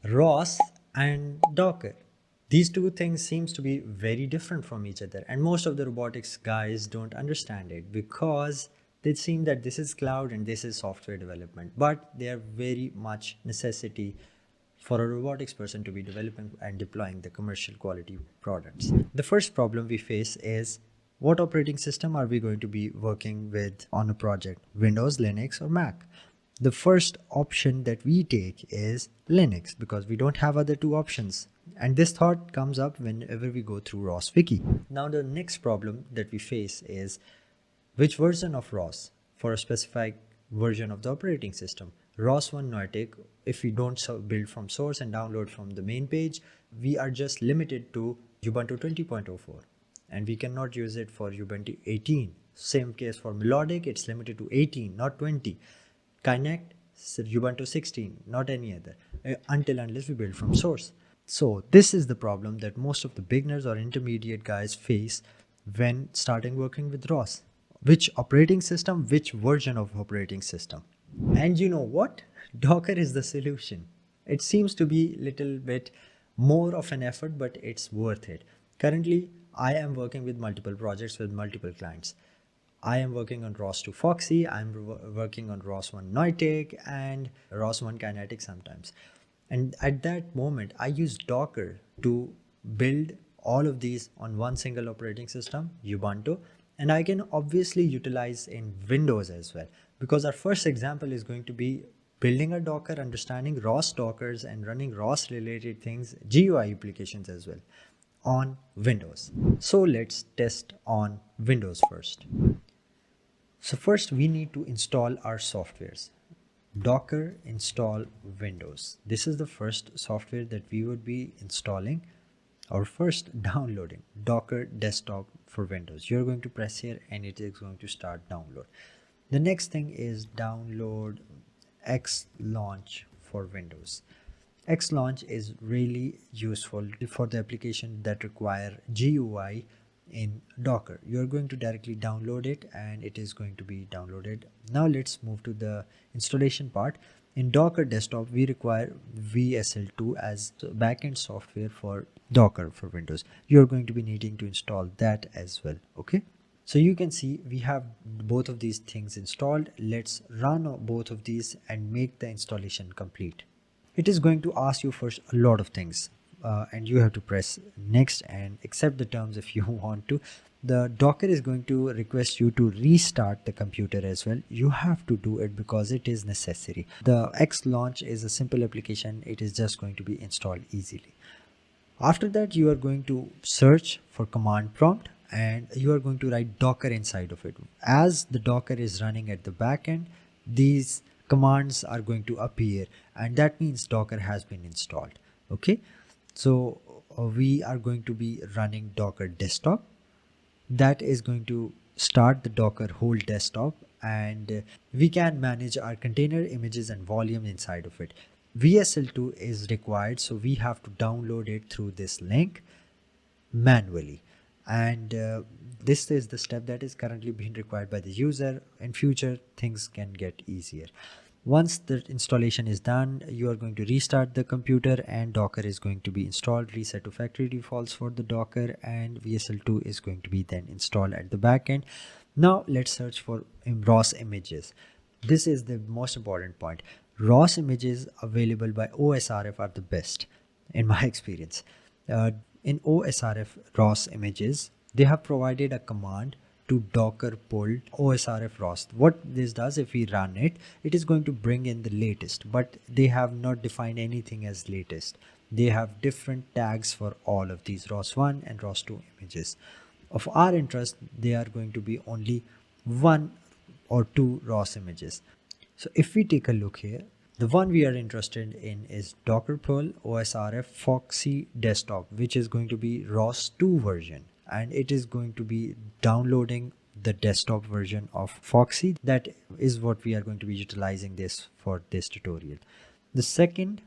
ROS and Docker. These two things seems to be very different from each other, and most of the robotics guys don't understand it because they seem that this is cloud and this is software development, but they are very much necessity for a robotics person to be developing and deploying the commercial quality products. The first problem we face is what operating system are we going to be working with on a project, Windows, Linux, or Mac? The first option that we take is Linux because we don't have other two options. And this thought comes up whenever we go through ROS1. Now the next problem that we face is which version of ROS for a specific version of the operating system. ROS1 Nordic, if we don't build from source and download from the main page, we are just limited to Ubuntu 20.04 and we cannot use it for Ubuntu 18. Same case for Melodic, it's limited to 18, not 20. Connect, Ubuntu 16, not any other, unless we build from source. So this is the problem that most of the beginners or intermediate guys face when starting working with ROS. Which operating system, which version of operating system? And you know what? Docker is the solution. It seems to be a little bit more of an effort, but it's worth it. Currently, I am working with multiple projects with multiple clients. I am working on ROS2 Foxy, I'm working on ROS1 Noitic and ROS1 Kinetic sometimes. And at that moment, I use Docker to build all of these on one single operating system, Ubuntu, and I can obviously utilize in Windows as well, because our first example is going to be building a Docker, understanding ROS Dockers and running ROS related things, GUI applications as well on Windows. So let's test on Windows first. So first we need to install our softwares. Docker install Windows. This is the first software that we would be installing or first downloading. Docker desktop for Windows. You're going to press here and it is going to start download. The next thing is download Xlaunch for Windows. Xlaunch is really useful for the application that require GUI in Docker. You're going to directly download it and it is going to be downloaded. Now let's move to the installation part. In Docker desktop, we require WSL2 as backend software for Docker for Windows. You're going to be needing to install that as well. Okay. So you can see we have both of these things installed. Let's run both of these and make the installation complete. It is going to ask you first a lot of things. And you have to press next and accept the terms if you want to. The Docker is going to request you to restart the computer as well. You have to do it because it is necessary. The Xlaunch is a simple application. It is just going to be installed easily. After that, you are going to search for command prompt and you are going to write Docker inside of it. As the Docker is running at the back end, these commands are going to appear and that means Docker has been installed. Okay. So we are going to be running Docker desktop. That is going to start the Docker whole desktop and we can manage our container images and volume inside of it. WSL2 is required, so we have to download it through this link manually. And this is the step that is currently being required by the user. In future, things can get easier. Once the installation is done, you are going to restart the computer and Docker is going to be installed. Reset to factory defaults for the Docker and WSL2 is going to be then installed at the back end. Now let's search for ROS images. This is the most important point. ROS images available by OSRF are the best in my experience. In OSRF ROS images, they have provided a command to Docker pull OSRF ROS. What this does, if we run it, it is going to bring in the latest, but they have not defined anything as latest. They have different tags for all of these ROS1 and ROS2 images. Of our interest, they are going to be only 1 or 2 ROS images. So if we take a look here, the one we are interested in is Docker pull OSRF Foxy desktop, which is going to be ROS2 version. And it is going to be downloading the desktop version of Foxy. That is what we are going to be utilizing this for this tutorial. The second,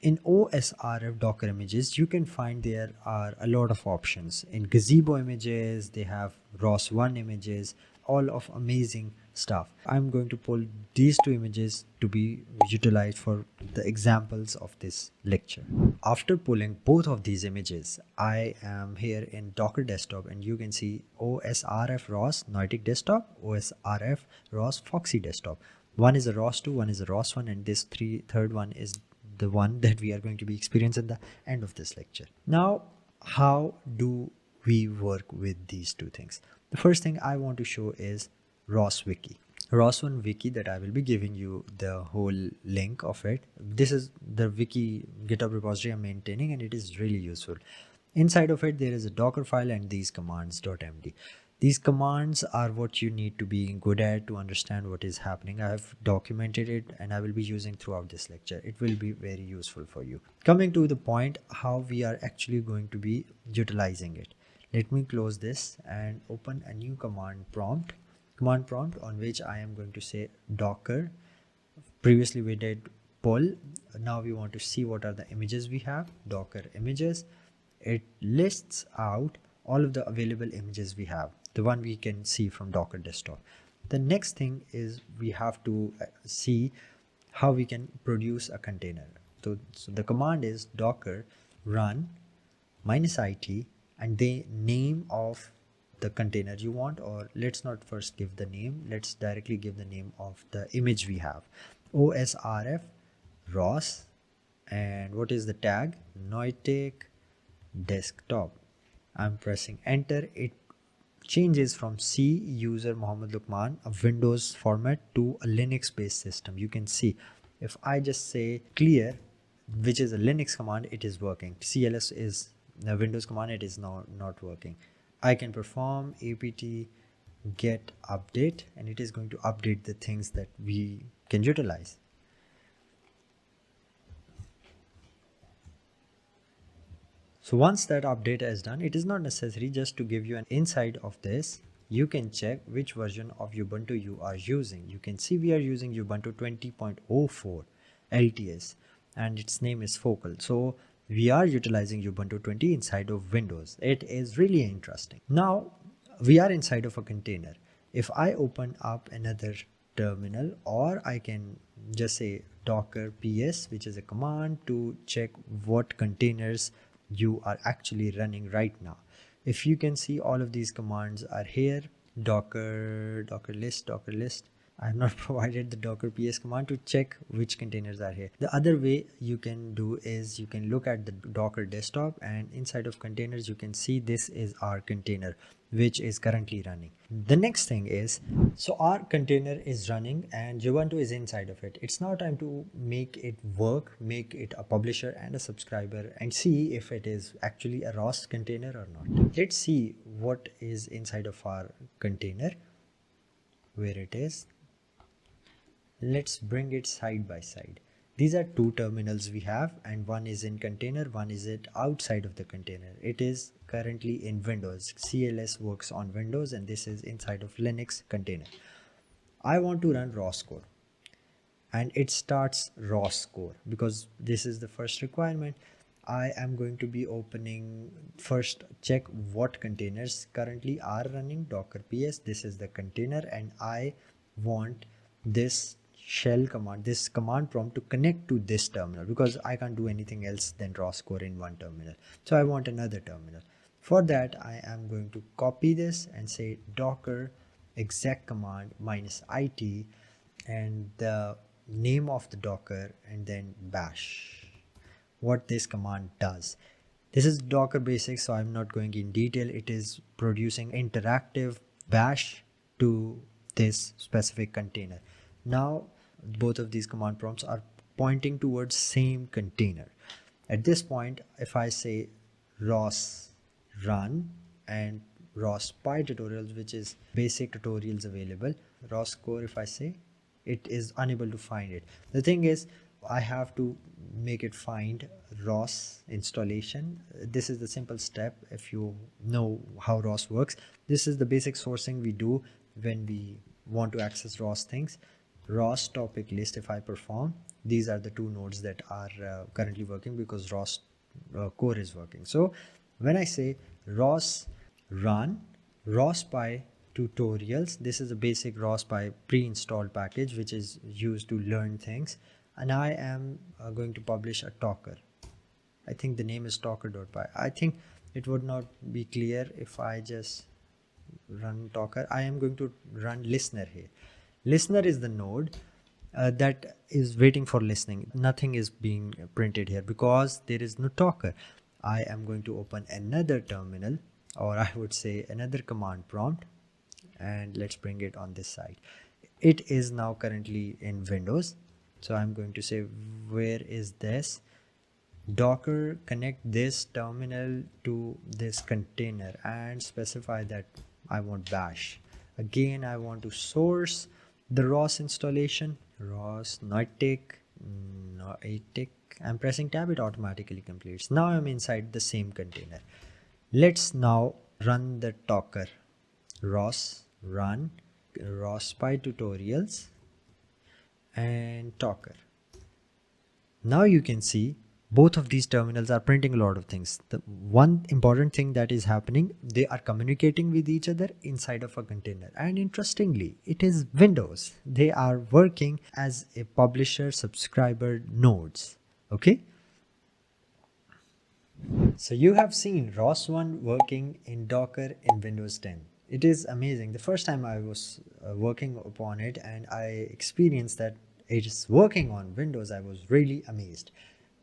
in OSRF Docker images, you can find there are a lot of options. In Gazebo images, they have ROS1 images, all of amazing stuff. I'm going to pull these two images to be utilized for the examples of this lecture. After pulling both of these images, I am here in Docker desktop, and you can see OSRF ROS Noitic desktop, OSRF ROS Foxy desktop. One is a ROS2, one is a ROS1, and this third one is the one that we are going to be experiencing at the end of this lecture. Now, how do we work with these two things? The first thing I want to show is ROS1 wiki that I will be giving you the whole link of it. This is the wiki GitHub repository I'm maintaining, and it is really useful. Inside of it there is a Docker file and these commands.md. These commands are what you need to be good at to understand what is happening. I have documented it and I will be using throughout this lecture. It will be very useful for you. Coming to the point, how we are actually going to be utilizing it. Let me close this and open a new command prompt on which I am going to say Docker. Previously we did pull. Now we want to see what are the images we have. Docker images. It lists out all of the available images we have, the one we can see from Docker desktop. The next thing is we have to see how we can produce a container. So the command is docker run -it and the name of the container you want, or let's not first give the name, let's directly give the name of the image we have. OSRF ROS, and what is the tag? Noitic desktop. I'm pressing enter. It changes from C user Muhammad Luqman, a Windows format, to a Linux based system. You can see if I just say clear, which is a Linux command, it is working. CLS is the Windows command, it is not working. I can perform apt-get update and it is going to update the things that we can utilize. So once that update is done, it is not necessary. Just to give you an insight of this, you can check which version of Ubuntu you are using. You can see we are using Ubuntu 20.04 LTS and its name is Focal. So we are utilizing Ubuntu 20 inside of Windows. It is really interesting. Now we are inside of a container. If I open up another terminal, or I can just say docker ps, which is a command to check what containers you are actually running right now. If you can see, all of these commands are here. Docker list. I have not provided the docker ps command to check which containers are here. The other way you can do is you can look at the Docker desktop, and inside of containers you can see this is our container which is currently running. The next thing is, so our container is running and Ubuntu is inside of it. It's now time to make it work, make it a publisher and a subscriber, and see if it is actually a ROS container or not. Let's see what is inside of our container, where it is. Let's bring it side by side. These are two terminals we have, and one is in container, one is it outside of the container. It is currently in Windows. CLS works on Windows and this is inside of Linux container. I want to run ROS core and it starts ROS core because this is the first requirement. I am going to be opening first, check what containers currently are running. Docker ps, this is the container, and I want this shell command, this command prompt to connect to this terminal because I can't do anything else than ROS core in one terminal. So I want another terminal. For that, I am going to copy this and say docker exec command -it and the name of the Docker and then bash. What this command does. This is Docker basics, so I'm not going in detail. It is producing interactive bash to this specific container. Now both of these command prompts are pointing towards same container. At this point, if I say ROS run and ROS Pi tutorials, which is basic tutorials available, ROS core, if I say, it is unable to find it. The thing is, I have to make it find ROS installation. This is the simple step if you know how ROS works. This is the basic sourcing we do when we want to access ROS things. ROS topic list, if I perform, these are the two nodes that are currently working because ROS core is working. So when I say ROS run ROS Pi tutorials. This is a basic ROS pre-installed package which is used to learn things, and I am going to publish a talker. I think the name is talker.py. I think it would not be clear if I just run talker. I am going to run listener here. Listener is the node that is waiting for listening. Nothing is being printed here because there is no talker. I am going to open another terminal, or I would say another command prompt, and let's bring it on this side. It is now currently in Windows, so I'm going to say, where is this? Docker connect this terminal to this container and specify that I want bash. Again, I want to source the ROS installation, ROS Noitic. I'm pressing tab, it automatically completes. Now I'm inside the same container. Let's now run the talker. ROS run ROS-py tutorials and talker. Now you can see both of these terminals are printing a lot of things. The one important thing that is happening, they are communicating with each other inside of a container. And interestingly, it is Windows. They are working as a publisher subscriber nodes. Okay. So you have seen ROS1 working in Docker in Windows 10. It is amazing. The first time I was working upon it and I experienced that it is working on Windows, I was really amazed.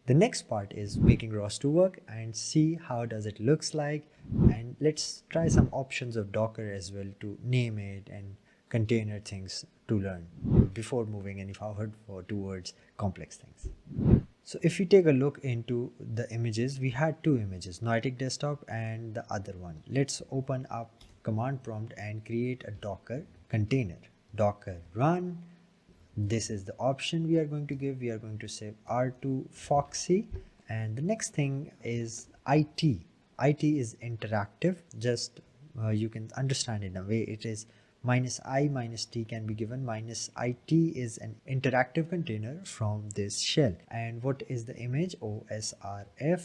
The next part is making ROS2 work and see how does it looks like, and let's try some options of Docker as well to name it and container things to learn before moving any forward towards complex things. So if we take a look into the images, we had two images, Noitic desktop and the other one. Let's open up command prompt and create a Docker container. Docker run. This is the option we are going to give. We are going to say R2 Foxy, and the next thing is IT. IT is interactive. Just you can understand it in a way. It is -i -t can be given. -it is an interactive container from this shell. And what is the image? OSRF,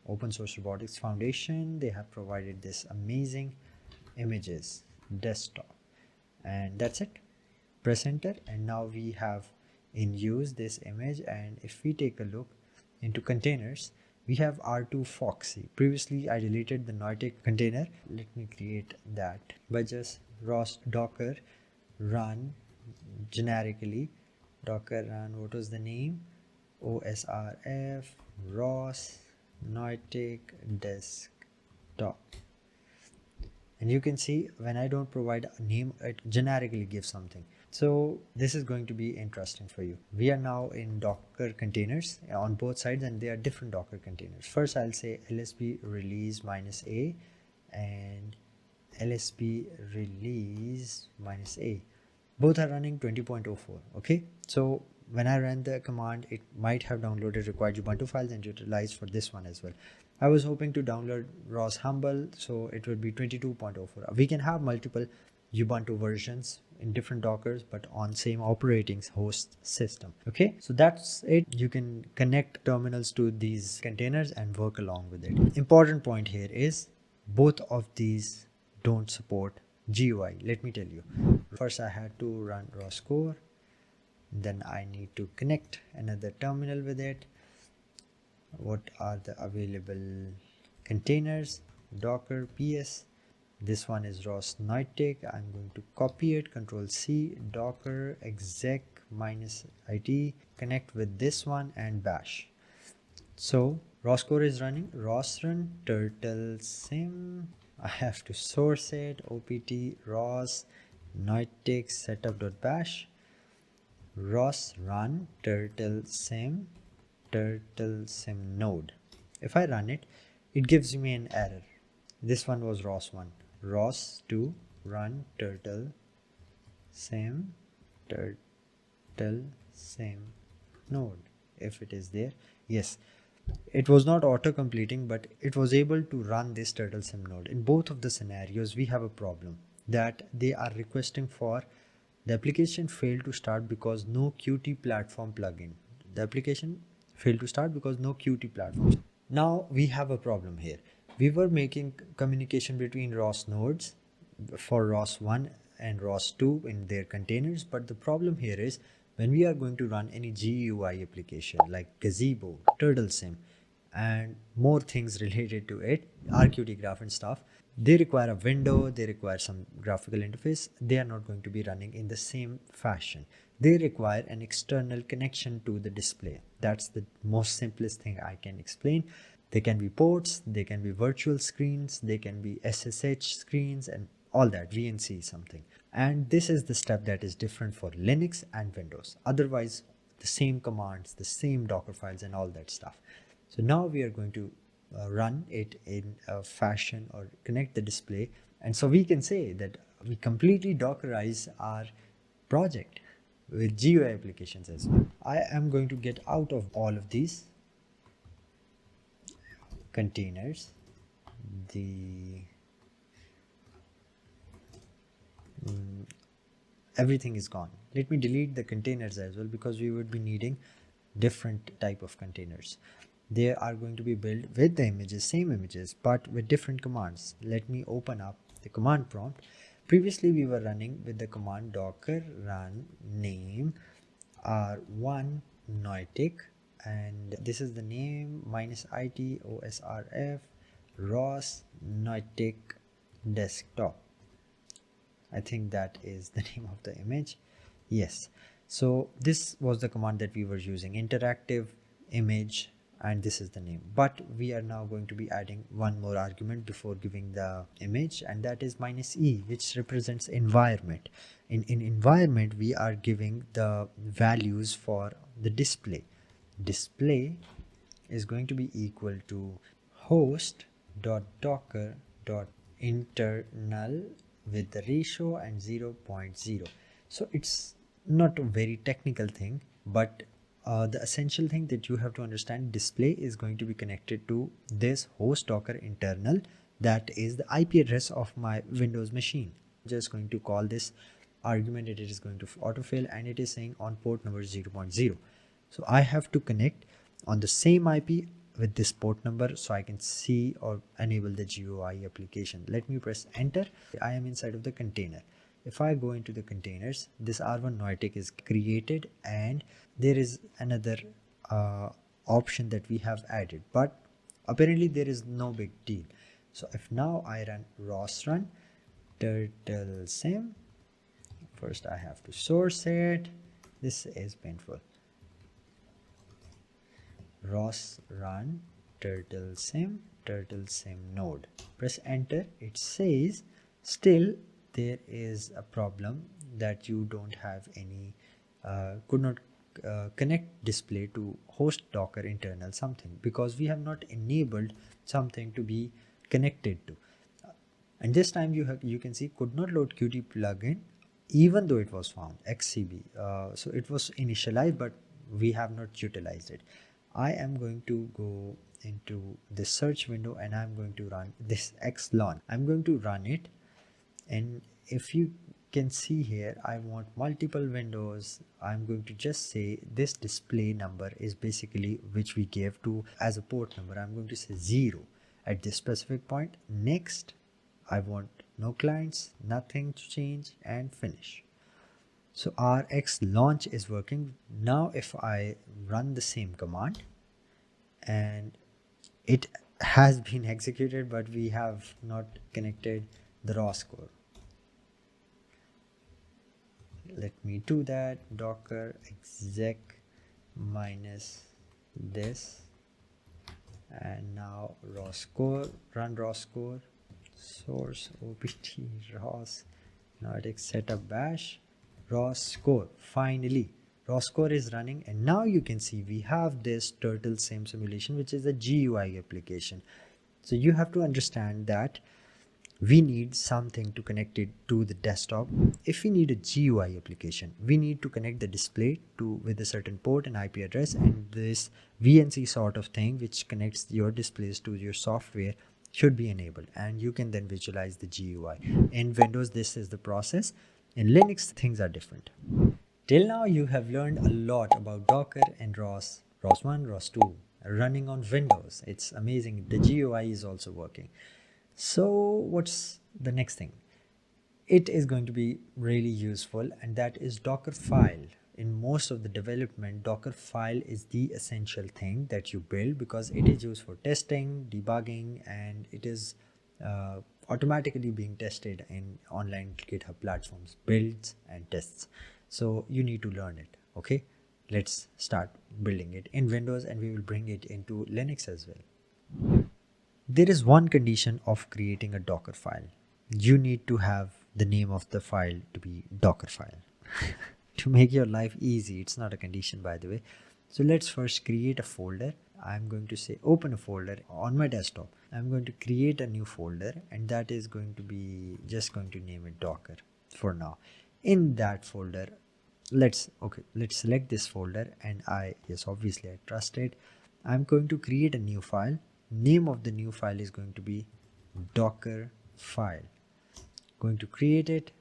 Open Source Robotics Foundation. They have provided this amazing images desktop, and that's it. Press enter, and now we have in use this image. And if we take a look into containers, we have R2 Foxy. Previously I deleted the Noitic container. Let me create that by just ROS docker run generically. Docker run, what was the name? OSRF ROS Noitic desktop. And you can see when I don't provide a name, it generically gives something. So this is going to be interesting for you. We are now in Docker containers on both sides, and they are different Docker containers. First I'll say lsb release -a and lsb release -a. Both are running 20.04. Okay, so when I ran the command, it might have downloaded required Ubuntu files and utilized for this one as well. I was hoping to download ROS Humble, so it would be 22.04. We can have multiple Ubuntu versions in different Dockers, but on same operating host system. Okay, so that's it. You can connect terminals to these containers and work along with it. Important point here is both of these don't support GUI. Let me tell you. First I had to run ROS core, then I need to connect another terminal with it. What are the available containers? Docker ps. This one is ROS Noitic. I'm going to copy it, Control C, Docker exec -it, connect with this one and bash. So ROS core is running. ROS run turtle sim. I have to source it, opt ROS Noitic setup.bash. ROS run turtle sim node. If I run it, it gives me an error. This one was ROS1. ROS2 run turtle sim node. If it is there, yes, it was not auto completing, but it was able to run this turtle sim node. In both of the scenarios, we have a problem that they are requesting for the application failed to start because no Qt platform plugin. The application failed to start because no Qt platform. Now we have a problem here. We were making communication between ROS nodes for ROS1 and ROS2 in their containers. But the problem here is when we are going to run any GUI application like Gazebo, TurtleSim, and more things related to it, RQT graph and stuff, they require a window, they require some graphical interface. They are not going to be running in the same fashion. They require an external connection to the display. That's the most simplest thing I can explain. They can be ports, they can be virtual screens, they can be SSH screens, and all that, VNC something. And this is the step that is different for Linux and Windows. Otherwise, the same commands, the same Docker files and all that stuff. So now we are going to run it in a fashion or connect the display. And so we can say that we completely Dockerize our project with GUI applications as well. I am going to get out of all of these containers. Everything is gone. Let me delete the containers as well, because we would be needing different type of containers. They are going to be built with the images, same images, but with different commands. Let me open up the command prompt. Previously we were running with the command docker run name r1 noitic, and this is the name -it osrf ros noitic desktop. I think that is the name of the image. Yes, so this was the command that we were using, interactive image, and this is the name. But we are now going to be adding one more argument before giving the image, and that is -e, which represents environment. In environment we are giving the values for the display. Display is going to be equal to host.docker.internal with the ratio and 0.0. So it's not a very technical thing, but the essential thing that you have to understand, display is going to be connected to this host docker internal, that is the IP address of my Windows machine. Just going to call this argument, it is going to autofill, and it is saying on port number 0.0. So I have to connect on the same IP with this port number so I can see or enable the GUI application. Let me press enter. I am inside of the container. If I go into the containers, this R1 noitic is created, and there is another option that we have added, but apparently there is no big deal. So if now I run ROS1 TurtleSim, first I have to source it. This is painful. ROS1 TurtleSim node. Press enter. It says still there is a problem that you don't have any could not connect display to host docker internal something, because we have not enabled something to be connected to. And this time you can see could not load Qt plugin even though it was found xcb. So it was initialized, but we have not utilized it. I am going to go into the search window and I'm going to run this Xlaunch. I'm going to run it, and if you can see here, I want multiple windows. I'm going to just say this display number is basically which we gave to as a port number. I'm going to say 0 at this specific point. Next, I want no clients, nothing to change, and finish. So our Xlaunch is working. Now if I run the same command, and it has been executed, but we have not connected the ROS core. Let me do that. Docker exec minus this, and now ROS core, run ROS core, source opt ROS noitic setup bash ROS core. Finally ROS core is running, and now you can see we have this TurtleSim simulation, which is a GUI application. So you have to understand that we need something to connect it to the desktop. If we need a GUI application, we need to connect the display to with a certain port and IP address, and this VNC sort of thing which connects your displays to your software should be enabled, and you can then visualize the GUI. In Windows, this is the process. In Linux, things are different. Till now, you have learned a lot about Docker and ROS1, ROS2 running on Windows. It's amazing. The GUI is also working. So what's the next thing? it is going to be really useful, and that is Docker file. In most of the development, Docker file is the essential thing that you build because it is used for testing, debugging, and it is automatically being tested in online GitHub platforms, builds and tests. So you need to learn it. Okay, let's start building it in Windows, and we will bring it into Linux as well. There is one condition of creating a Docker file. You need to have the name of the file to be Docker file. To make your life easy, it's not a condition, by the way. So let's first create a folder. I'm going to say open a folder on my desktop. I'm going to create a new folder, and that is going to be just going to name it Docker for now. In that folder, let's select this folder, and obviously I trust it. I'm going to create a new file. Name of the new file is going to be Docker file. Going to create it.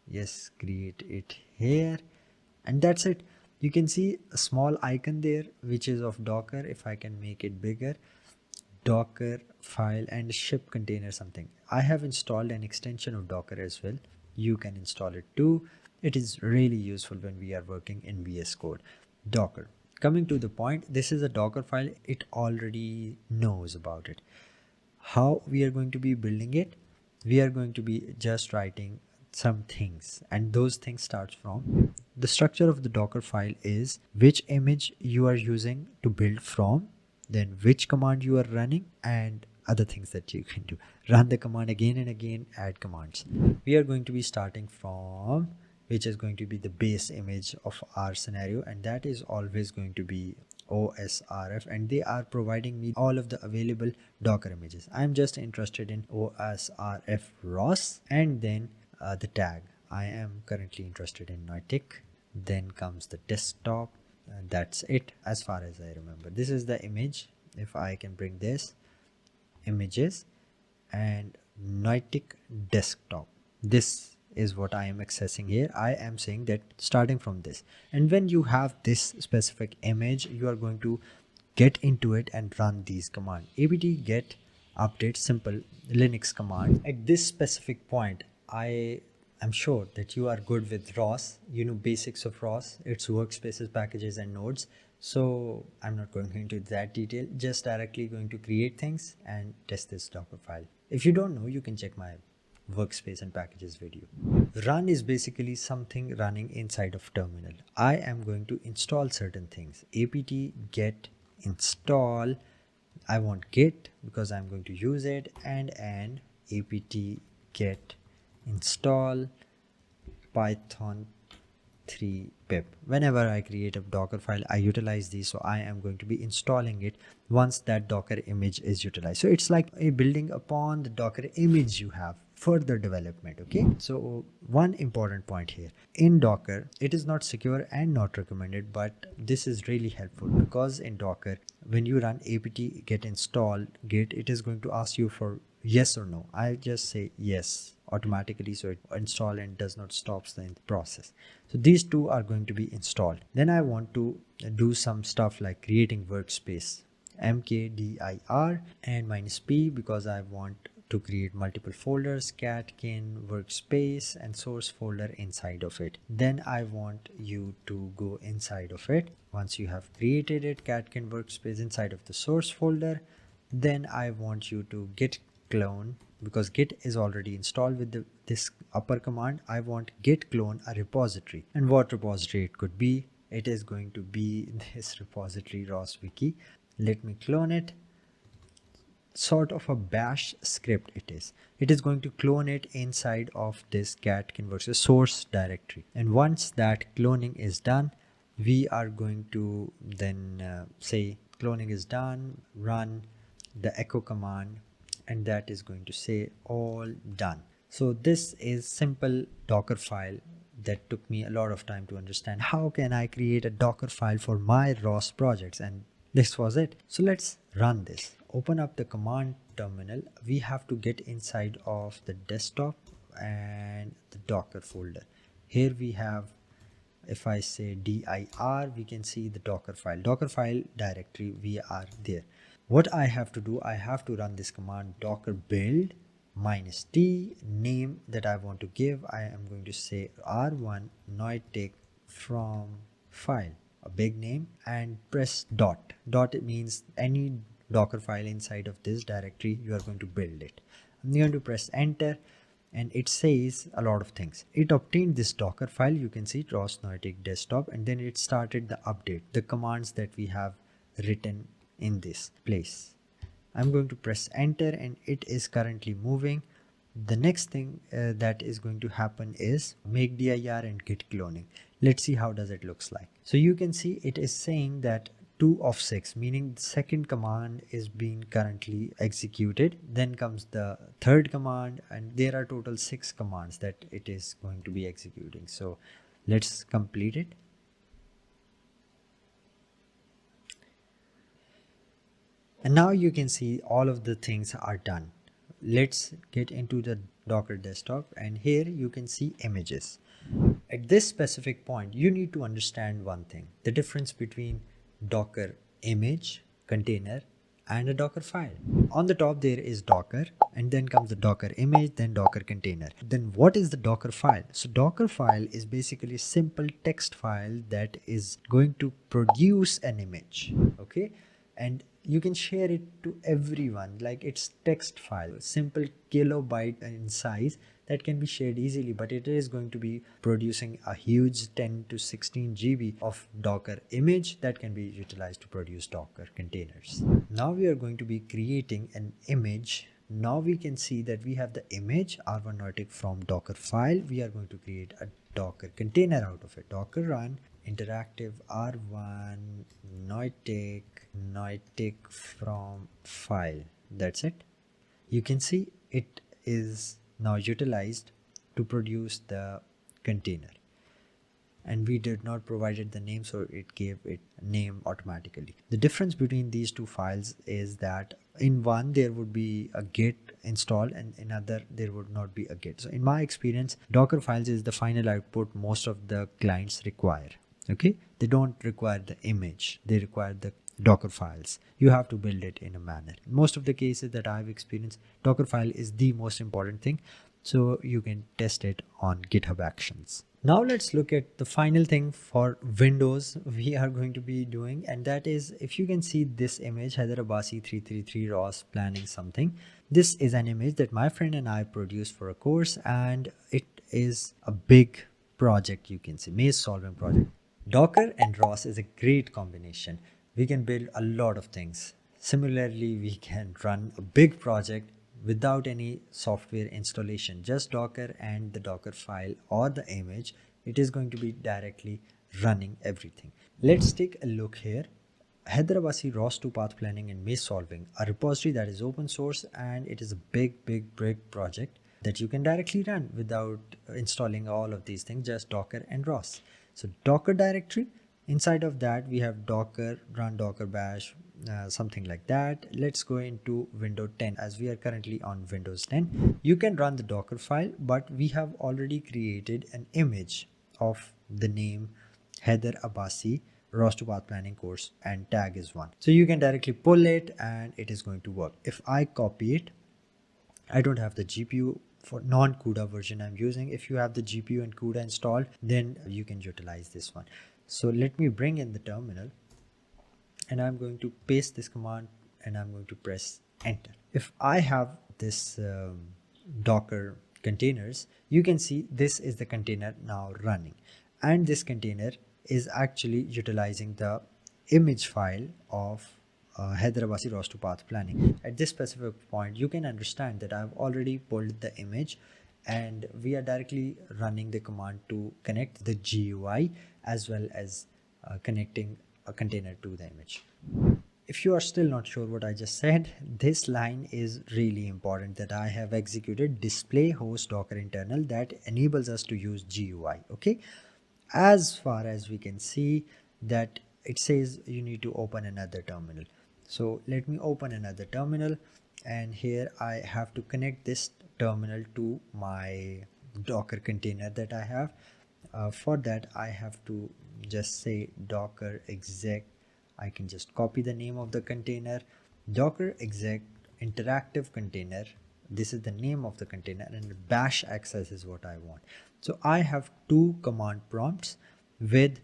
Yes, create it here, and that's it. You can see a small icon there which is of Docker. If I can make it bigger, Docker file and ship container something. I have installed an extension of Docker as well. You can install it too. It is really useful when we are working in VS Code. Docker. Coming to the point, this is a Docker file. It already knows about it. How we are going to be building it? We are going to be just writing some things, and those things starts from the structure of the Docker file is which image you are using to build from, then which command you are running, and other things that you can do. Run the command again and again, add commands. We are going to be starting from which is going to be the base image of our scenario, and that is always going to be OSRF, and they are providing me all of the available Docker images. I'm just interested in OSRF ROS, and then the tag. I am currently interested in Neutic. Then comes the desktop. That's it as far as I remember. This is the image. If I can bring this images and Neutic desktop, this is what I am accessing here. I am saying that starting from this, and when you have this specific image, you are going to get into it and run these commands. apt-get update simple Linux command. At this specific point, I am sure that you are good with ROS. You know basics of ROS, its workspaces, packages, and nodes. So I'm not going into that detail, just directly going to create things and test this Docker file. If you don't know, you can check my workspace and packages video. Run is basically something running inside of terminal. I am going to install certain things. apt-get install. I want git because I'm going to use it, and apt-get install python 3 pip. Whenever I create a Docker file, I utilize these, so I am going to be installing it once that Docker image is utilized. So it's like a building upon the Docker image you have, further development. Okay, so one important point here, in Docker it is not secure and not recommended, but this is really helpful because in Docker when you run apt-get install git, it is going to ask you for yes or no. I just say yes automatically, so it install and does not stop the process. So these two are going to be installed. Then I want to do some stuff like creating workspace, mkdir and -p, because I want to create multiple folders, catkin workspace and source folder inside of it. Then I want you to go inside of it. Once you have created it, catkin workspace inside of the source folder, then I want you to git clone, because git is already installed with this upper command. I want git clone a repository, and what repository it could be? It is going to be this repository ROS1. Let me clone it. Sort of a bash script it is. It is going to clone it inside of this catkin workspace source directory, and once that cloning is done, we are going to then say cloning is done, run the echo command, and that is going to say all done. So this is simple Docker file that took me a lot of time to understand. How can I create a Docker file for my ROS projects? And this was it. So let's run this. Open up the command terminal. We have to get inside of the desktop and the Docker folder. Here we have, if I say dir, we can see the Docker file directory. We are there. What I have to do, I have to run this command docker build -t name that I want to give. I am going to say R1 Noitic from file, a big name, and press dot. Dot means any Docker file inside of this directory you are going to build it. I'm going to press enter, and it says a lot of things. It obtained this Docker file, you can see ROS Noitic desktop, and then it started the update, the commands that we have written in this place. I'm going to press enter and it is currently moving. The next thing that is going to happen is make dir and git cloning. Let's see how does it looks like. So you can see it is saying that 2 of 6, meaning the second command is being currently executed. Then comes the third command, and there are total 6 commands that it is going to be executing. So let's complete it. And now you can see all of the things are done. Let's get into the Docker desktop, and here you can see images. At this specific point, you need to understand one thing: the difference between Docker image, container, and a Docker file. On the top there is Docker, and then comes the Docker image, then Docker container. Then what is the Docker file? So Docker file is basically a simple text file that is going to produce an image, okay? And you can share it to everyone, like it's text file, simple kilobyte in size that can be shared easily, but it is going to be producing a huge 10 to 16 GB of Docker image that can be utilized to produce Docker containers. Now we are going to be creating an image. Now we can see that we have the image R1 Noitic from Docker file. We are going to create a Docker container out of it. Docker run interactive R1 Noitic from file. That's it. You can see it is now utilized to produce the container, and we did not provided the name, so it gave it a name automatically. The difference between these two files is that in one there would be a git installed, and in other there would not be a git. So in my experience, Docker files is the final output most of the clients require. Okay, they don't require the image, they require the Docker files. You have to build it in a manner. In most of the cases that I've experienced, Docker file is the most important thing, so you can test it on GitHub Actions. Now let's look at the final thing for Windows we are going to be doing, and that is, if you can see this image, Haider Abbasi 333 ROS planning something. This is an image that my friend and I produced for a course, and it is a big project. You can see maze solving project. Docker and ROS is a great combination. We can build a lot of things. Similarly, we can run a big project without any software installation, just Docker and the Docker file or the image. It is going to be directly running everything. Let's take a look here. Haider Abbasi ROS2 path planning and maze solving, a repository that is open source, and it is a big project that you can directly run without installing all of these things, just Docker and ROS. So Docker directory, inside of that we have Docker, run Docker bash, something like that. Let's go into Windows 10, as we are currently on Windows 10. You can run the Docker file, but we have already created an image of the name Haider Abbasi ROS2 path planning course, and tag is 1. So you can directly pull it and it is going to work. If I copy it, I don't have the GPU for non-CUDA version I'm using. If you have the GPU and CUDA installed, then you can utilize this one. So let me bring in the terminal, and I'm going to paste this command, and I'm going to press enter. If I have this Docker containers, you can see this is the container now running, and this container is actually utilizing the image file of Haider Abbasi ROS2 path planning. At this specific point, you can understand that I've already pulled the image, and we are directly running the command to connect the GUI as well as connecting a container to the image. If you are still not sure what I just said, this line is really important, that I have executed display host docker internal that enables us to use GUI. Okay, as far as we can see that it says you need to open another terminal. So let me open another terminal, and here I have to connect this terminal to my Docker container that I have. For that I have to just say docker exec. I can just copy the name of the container, docker exec interactive container this is the name of the container, and bash access is what I want. So I have two command prompts with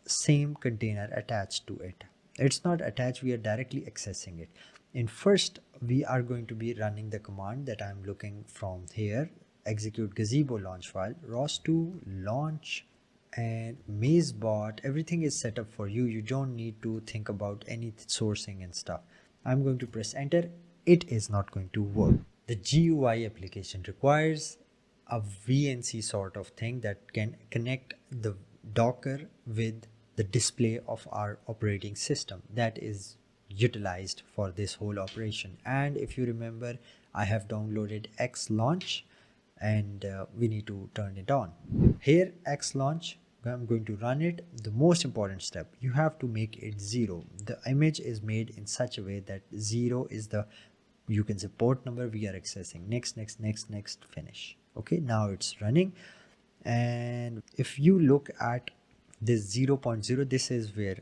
same container attached to it. It's not attached, we are directly accessing it. In first, we are going to be running the command that I'm looking from here, execute gazebo launch file, ROS2 launch, and mazebot. Everything is set up for you. You don't need to think about any sourcing and stuff. I'm going to press enter. It is not going to work. The GUI application requires a VNC sort of thing that can connect the Docker with the display of our operating system that is utilized for this whole operation. And if you remember, I have downloaded Xlaunch, and we need to turn it on. Here, Xlaunch, I'm going to run it. The most important step, you have to make it 0. The image is made in such a way that 0 is the, you can say, port number we are accessing. Next, finish. Okay, now it's running. And if you look at this 0.0, this is where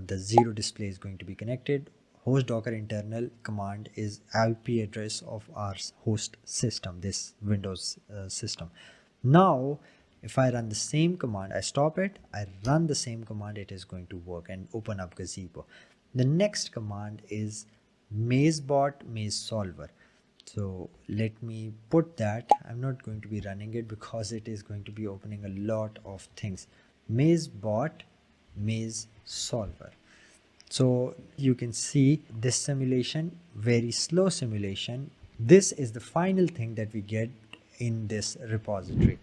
the 0 display is going to be connected. Host docker internal command is IP address of our host system, this Windows system. Now if I run the same command, I stop it, I run the same command, it is going to work and open up gazebo. The next command is mazebot maze solver. So let me put that. I'm not going to be running it because it is going to be opening a lot of things. Mazebot maze solver. So you can see this simulation, very slow simulation. This is the final thing that we get in this repository.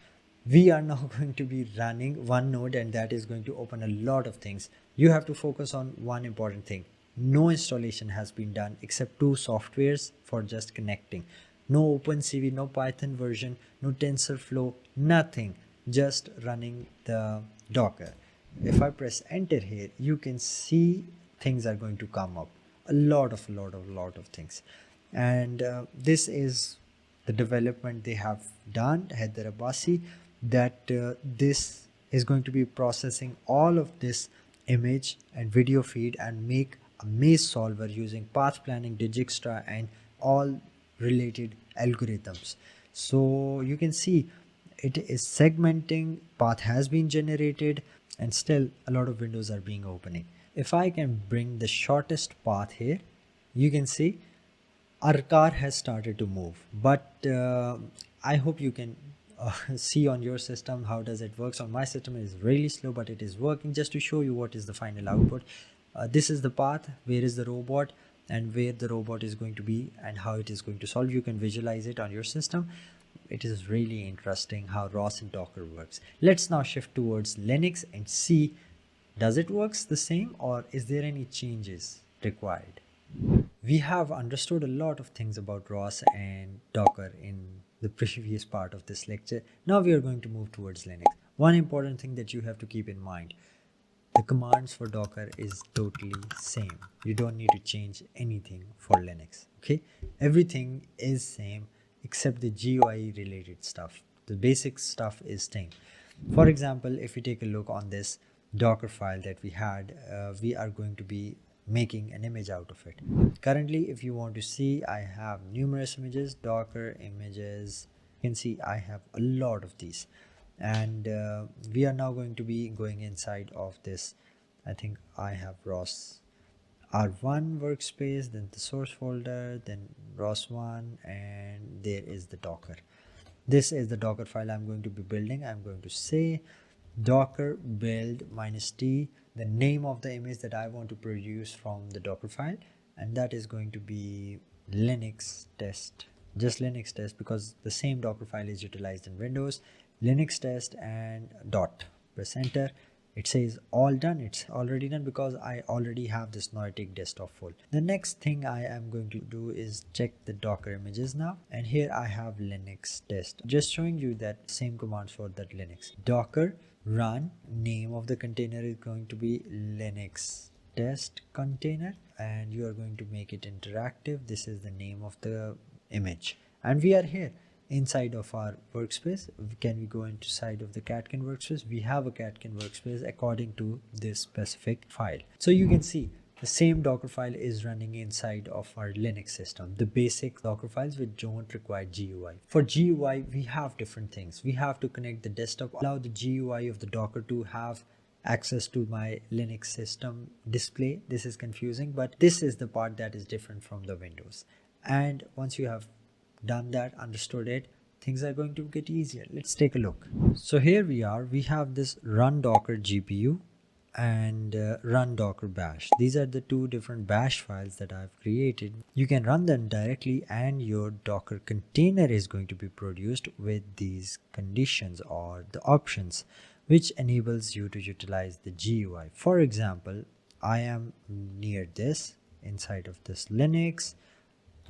We are now going to be running one node, and that is going to open a lot of things. You have to focus on one important thing. No installation has been done except 2 softwares for just connecting. No OpenCV, no Python version, no TensorFlow, nothing. Just running the Docker. If I press enter here, you can see things are going to come up. A lot of things. And this is the development they have done, Heather Abbasi, that this is going to be processing all of this image and video feed and make a maze solver using path planning, Dijkstra, and all related algorithms. So you can see it is segmenting, path has been generated, and still a lot of windows are being opening. If I can bring the shortest path here, you can see our car has started to move. But I hope you can see on your system how does it works. On my system it is really slow, but it is working. Just to show you what is the final output. This is the path, where is the robot, and where the robot is going to be and how it is going to solve. You can visualize it on your system. It is really interesting how ROS and Docker works. Let's now shift towards Linux and see, does it works the same or is there any changes required? We have understood a lot of things about ROS and Docker in the previous part of this lecture. Now we are going to move towards Linux. One important thing that you have to keep in mind, the commands for Docker is totally same. You don't need to change anything for Linux. Okay, everything is same except the GUI related stuff. The basic stuff is same. For example, if you take a look on this Docker file that we had, we are going to be making an image out of it. Currently, if you want to see, I have numerous images, Docker images. You can see I have a lot of these, and we are now going to be going inside of this. I think I have ROS R1 workspace, then the source folder, then ROS1, and there is the Docker. This is the Docker file I'm going to be building. I'm going to say docker build -t, the name of the image that I want to produce from the Docker file, and that is going to be Linux test. Just Linux test, because the same Docker file is utilized in Windows. Linux test and dot. Press enter. It says all done. It's already done because I already have this Noetic desktop full. The next thing I am going to do is check the Docker images now, and here I have Linux test. Just showing you that same commands for that Linux. Docker run, name of the container is going to be Linux test container, and you are going to make it interactive. This is the name of the image, and we are here inside of our workspace. Can we go into side of the Catkin workspace? We have a Catkin workspace according to this specific file. So you can see The same Docker file is running inside of our Linux system, the basic Docker files which don't require GUI. For GUI, we have different things. We have to connect the desktop, allow the GUI of the Docker to have access to my Linux system display. This is confusing, but this is the part that is different from the Windows. And once you have done that, understood it, things are going to get easier. Let's take a look. So here we are. We have this run docker GPU and run docker bash. These are the two different bash files that I've created. You can run them directly and your Docker container is going to be produced with these conditions or the options which enables you to utilize the GUI. For example, I am near this inside of this Linux.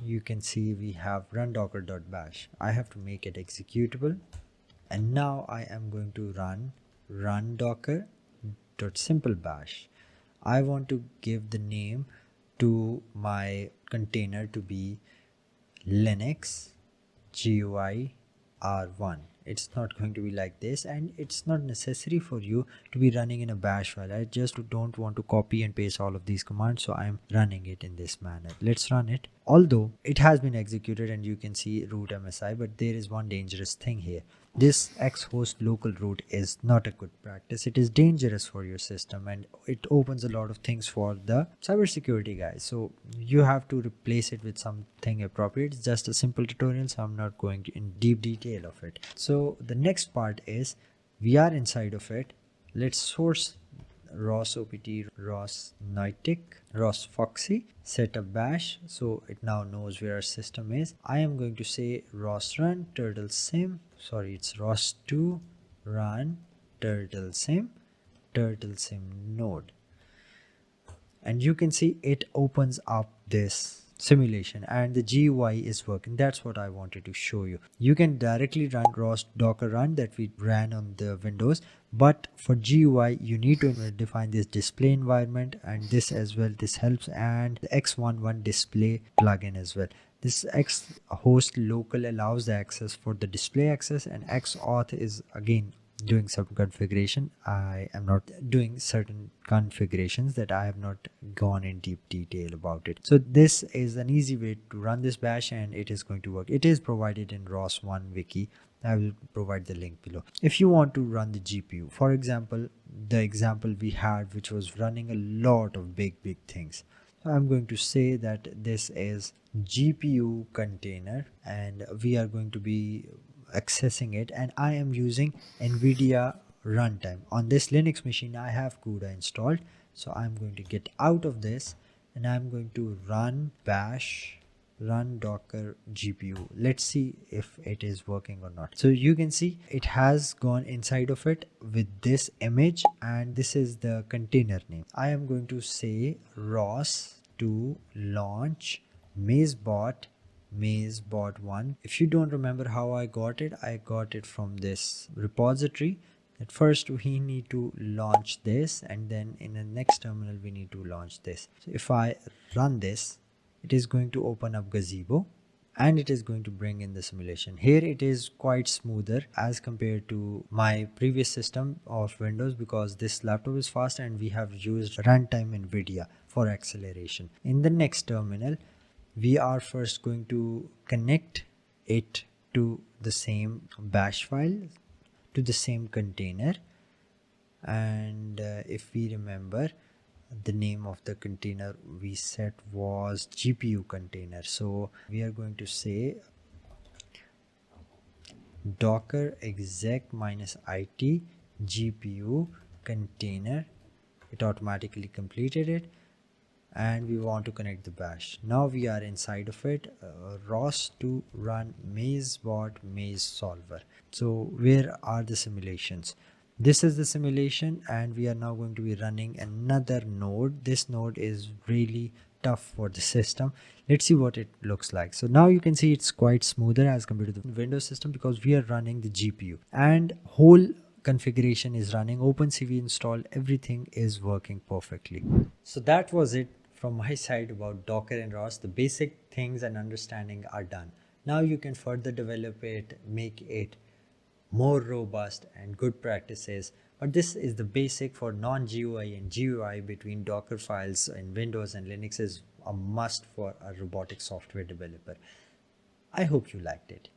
You can see we have run docker.bash. I have to make it executable, and now I am going to run docker.simple bash. I want to give the name to my container to be Linux GUI R1. It's not going to be like this, and it's not necessary for you to be running in a bash file. I just don't want to copy and paste all of these commands, so I'm running it in this manner. Let's run it. Although it has been executed and you can see root MSI, but there is one dangerous thing here. This xhost local root is not a good practice. It is dangerous for your system and it opens a lot of things for the cybersecurity guys. So you have to replace it with something appropriate. It's just a simple tutorial, so I'm not going in deep detail of it. So the next part is we are inside of it. Let's source ROS opt, ROS Nitic, ROS Foxy, setup bash, so it now knows where our system is. I am going to say ROS run turtle sim, sorry, it's ROS2 run turtle sim node, and you can see it opens up this simulation and the GUI is working. That's what I wanted to show you. You can directly run ROS docker run that we ran on the Windows, but for GUI you need to define this display environment and this as well. This helps, and the X11 display plugin as well. This xhost local allows the access for the display access, and xauth is again doing some configuration. I am not doing certain configurations that I have not gone in deep detail about it. So this is an easy way to run this bash and it is going to work. It is provided in ROS1 wiki. I will provide the link below. If you want to run the GPU, for example, the example we had which was running a lot of big things. So I'm going to say that this is GPU container and we are going to be accessing it, and I am using NVIDIA runtime. On this Linux machine I have CUDA installed, so I'm going to get out of this and I'm going to run bash run docker GPU. Let's see if it is working or not. So you can see it has gone inside of it with this image, and this is the container name. I am going to say ROS to launch mazebot1. If you don't remember how I got it from this repository. At first we need to launch this, and then in the next terminal we need to launch this. So if I run this, it is going to open up Gazebo and it is going to bring in the simulation. Here it is quite smoother as compared to my previous system of Windows, because this laptop is fast and we have used runtime NVIDIA for acceleration. In the next terminal we are first going to connect it to the same bash file, to the same container, and if we remember, the name of the container we set was GPU container. So we are going to say docker exec -it GPU container. It automatically completed it, and we want to connect the bash. Now we are inside of it. ROS to run mazebot maze solver. So where are the simulations? This is the simulation, and we are now going to be running another node. This node is really tough for the system. Let's see what it looks like. So now you can see it's quite smoother as compared to the Windows system, because we are running the GPU and whole configuration is running. OpenCV installed, everything is working perfectly. So that was it from my side about Docker and ROS. The basic things and understanding are done. Now you can further develop it, make it more robust and good practices, but this is the basic for non-GUI and GUI between Docker files in Windows and Linux is a must for a robotic software developer. I hope you liked it.